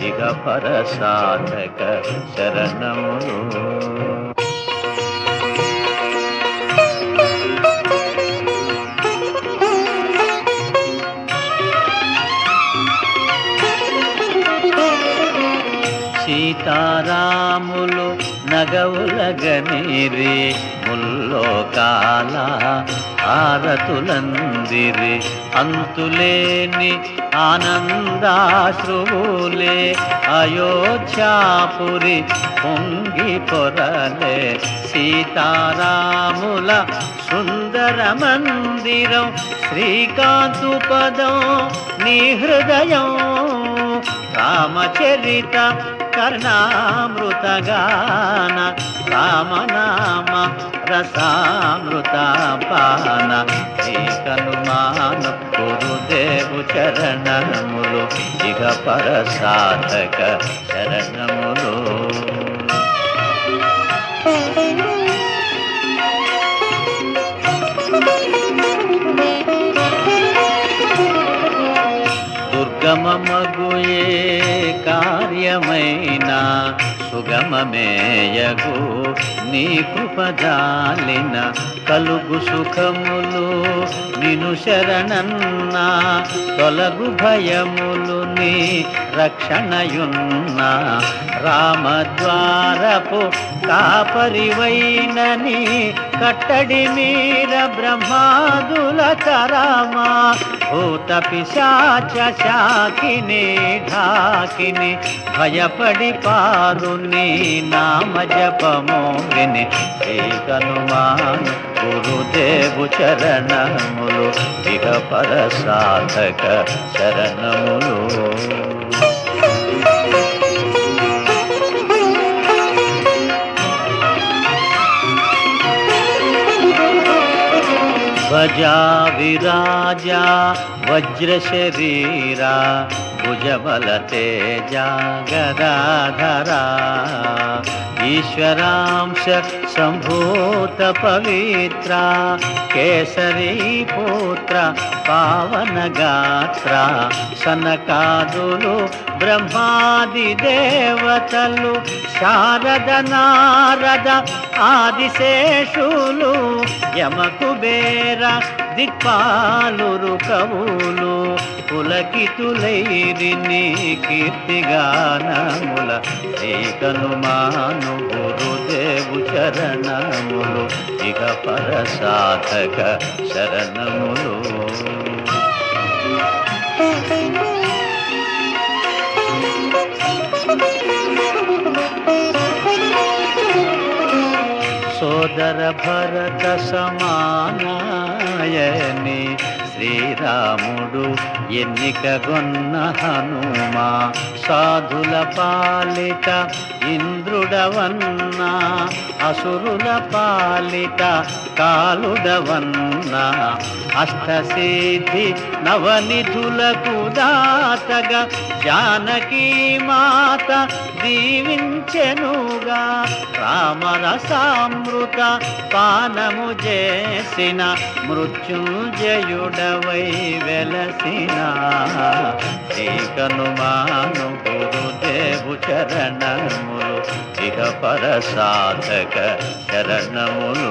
ఇక పరసాధక శరణములు. సీతారాములు నగవులగనిరి ముల్లోకాల ఆరతులందిరి అంతులేని ఆనందాశ్రువులే అయోధ్యాపురి పొంగి పొరలే సీతారాముల సుందర మందిరం శ్రీకాంతు పదం నీ హృదయం రామచరిత కర్ణామృతగాన రామనామ రసామృత పాన శ్రీహనుమాన గురుదేవు చరణములు ఇక పరసాధక శరణములు. దుర్గమమగుయే కార్యమైన సుగమమేయగు నీ కృపజాలిన కలుగు సుఖములు నిను శరణన్న తొలగు భయములు నీ రక్షణయున్న రామద్వారపు కాపరివైనని కట్టడి మీర బ్రహ్మాదుల తరామా భూత పిశాచ శాకిని ఢాకిని భయపడి పారు నీ నామ జపము విని శ్రీహనుమాను గురుదేవు చరణములు ఇక పరసాధక శరణములు. ధ్వజా విరాజా వజ్ర శరీరా భుజబల తేజ గదాధరా ఈశ్వరాంశ సంభూత పవిత్ర కేసరీ పుత్ర పావన గాత్ర సనకాదులు బ్రహ్మాది దేవతలు శారద నారద ఆదిశేషులు యమకుబేర దిక్పాలురు కవులు పులకితులైరి నీ కీర్తిగానముల శ్రీహనుమాను గురుదేవు చరణములు ఇక పరసాధక శరణములు. సోదర భరత సమానాయని శ్రీరాముడు ఎన్నికగొన్న హనుమా సాధుల పాలిట ఇంద్రుడవన్నా అసురుల పాలిట కాలుడవన్నా అష్టసిద్ధి నవనిధులకు దాతగా జానకీ మాత దీవించెనుగా రామరసామృత పానము చేసిన మృత్యుంజయుడవై వెలసిన శ్రీహనుమాను గురుదేవు చరణములు ఇక పరసాధక శరణములు.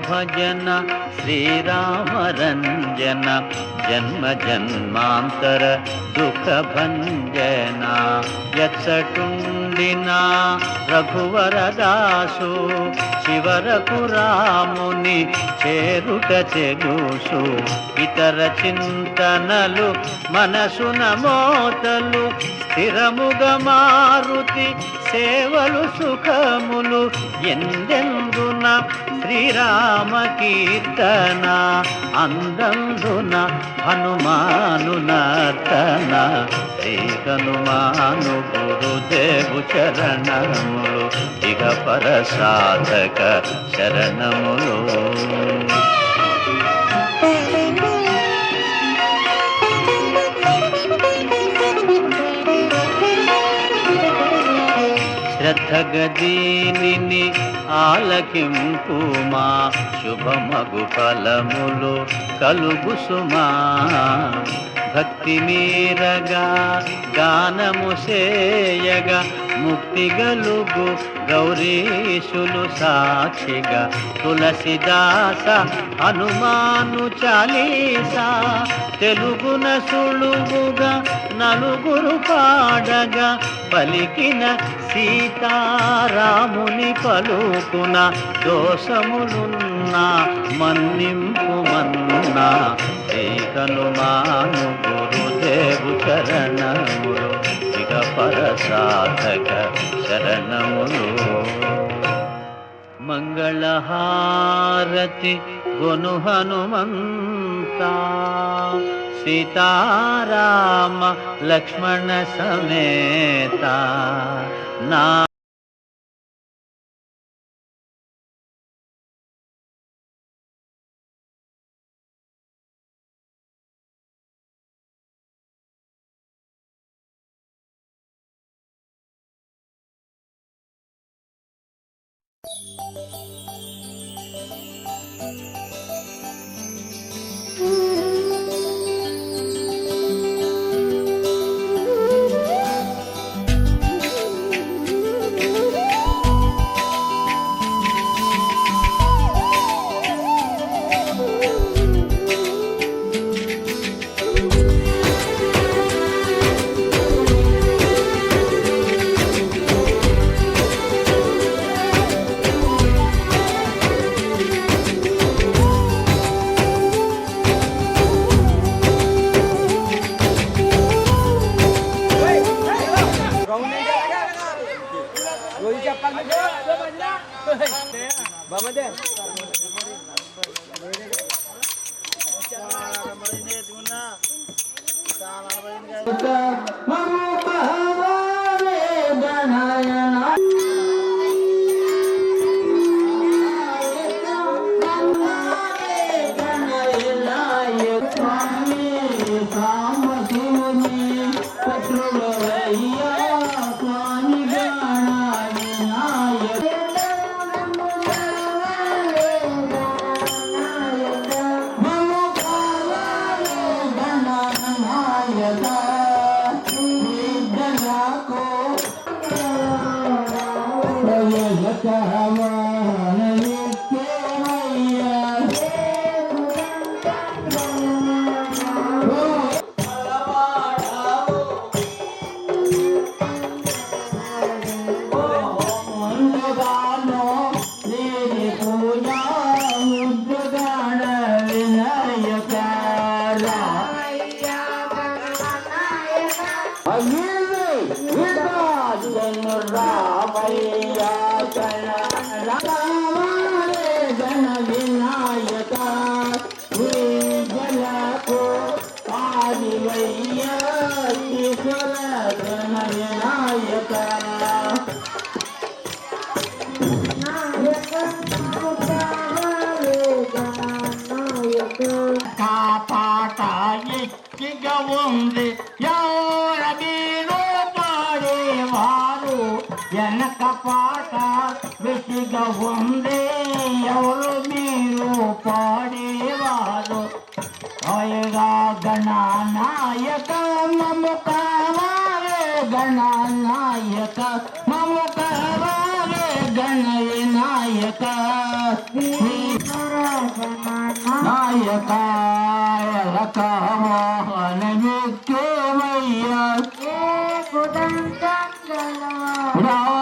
భజన శ్రీరామ రంజన జన్మ జన్మాంతర దుఃఖ భంజన ఎచ్చటుండినా రఘువరదాసు చివరకు రాముని చేరుట చెగుసు ఇతర చింతనలు మనసున మోతలు స్థిరముగ మారుతి సేవలు సుఖములు ఎందెందున శ్రీరామ కీర్తన అందందున హనుమాను నర్తన శ్రీ హనుమాను గురుదేవు చరణములు ఇక పర సాధక శరణములు శ్రద్ధగదీనిని ఆలకింపుమా శుభమగు ఫలములు కలుగు సుమా భక్తి మీరగా గానము సేయగా ముక్తి గలుగు గౌరీశులు సాక్షిగా తులసిదాస హనుమాను చాలీసా తెలుగున సులువుగా నలుగురు పాడగా పలికిన సీతారాముని పలుకున దోషములున్నా మన్నింపు మన్నా శ్రీ హనుమాను గురుదేవు చరణములు ఇక పర సాధక శరణములు మంగళహారతి గొను హనుమంత సీతారామ లక్ష్మణ సమేత నా
కాపాట ఎక్కిగా ఉంది ఎవర మీరు పాడేవారు వెనక పాట వెతిగా ఉంది ఎవరు మీరు పాడేవారు అయగా గణనాయక మము కావాలే గణనాయక మము కావాలే గణనాయక నాయకాయ రకమోహన నిత్యమయ్య రామ